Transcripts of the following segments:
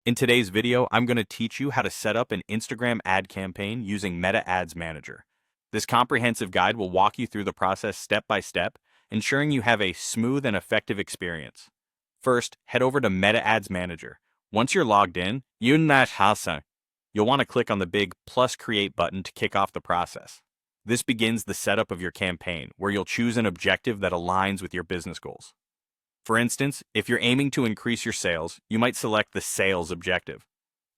In today's video, I'm going to teach you how to set up an Instagram ad campaign using Meta Ads Manager. This comprehensive guide will walk you through the process step by step, ensuring you have a smooth and effective experience. First, head over to Meta Ads Manager. Once you're logged in, you'll want to click on the big plus create button to kick off the process. This begins the setup of your campaign, where you'll choose an objective that aligns with your business goals. For instance, if you're aiming to increase your sales, you might select the sales objective.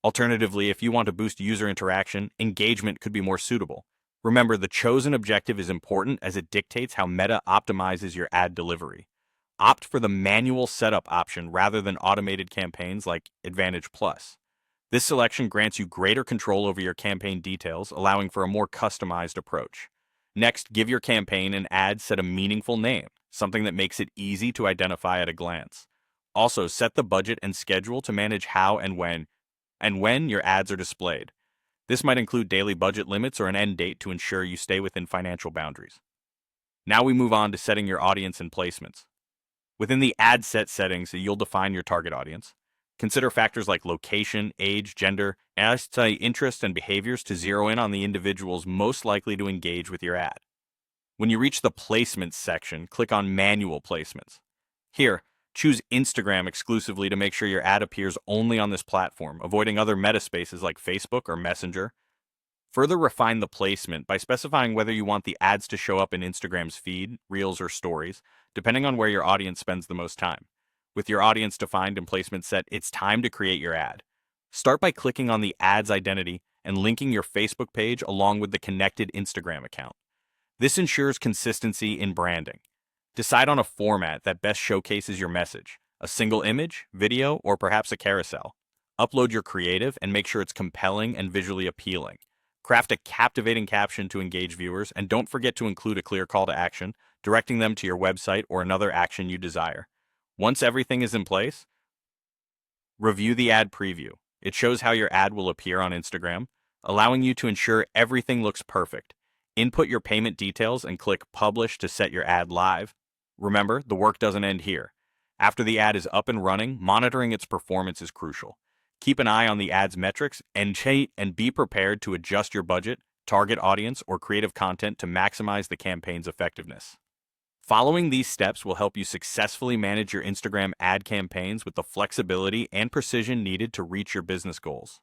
Alternatively, if you want to boost user interaction, engagement could be more suitable. Remember, the chosen objective is important as it dictates how Meta optimizes your ad delivery. Opt for the manual setup option rather than automated campaigns like Advantage Plus. This selection grants you greater control over your campaign details, allowing for a more customized approach. Next, give your campaign and ad set a meaningful name, something that makes it easy to identify at a glance. Also, set the budget and schedule to manage how and when your ads are displayed. This might include daily budget limits or an end date to ensure you stay within financial boundaries. Now we move on to setting your audience and placements. Within the ad set settings, you'll define your target audience. Consider factors like location, age, gender, and interests and behaviors to zero in on the individuals most likely to engage with your ad. When you reach the Placements section, click on Manual Placements. Here, choose Instagram exclusively to make sure your ad appears only on this platform, avoiding other meta spaces like Facebook or Messenger. Further refine the placement by specifying whether you want the ads to show up in Instagram's feed, Reels, or Stories, depending on where your audience spends the most time. With your audience defined and placement set, it's time to create your ad. Start by clicking on the ad's identity and linking your Facebook page along with the connected Instagram account. This ensures consistency in branding. Decide on a format that best showcases your message: a single image, video, or perhaps a carousel. Upload your creative and make sure it's compelling and visually appealing. Craft a captivating caption to engage viewers, and don't forget to include a clear call to action, directing them to your website or another action you desire. Once everything is in place, review the ad preview. It shows how your ad will appear on Instagram, allowing you to ensure everything looks perfect. Input your payment details and click Publish to set your ad live. Remember, the work doesn't end here. After the ad is up and running, monitoring its performance is crucial. Keep an eye on the ad's metrics and be prepared to adjust your budget, target audience, or creative content to maximize the campaign's effectiveness. Following these steps will help you successfully manage your Instagram ad campaigns with the flexibility and precision needed to reach your business goals.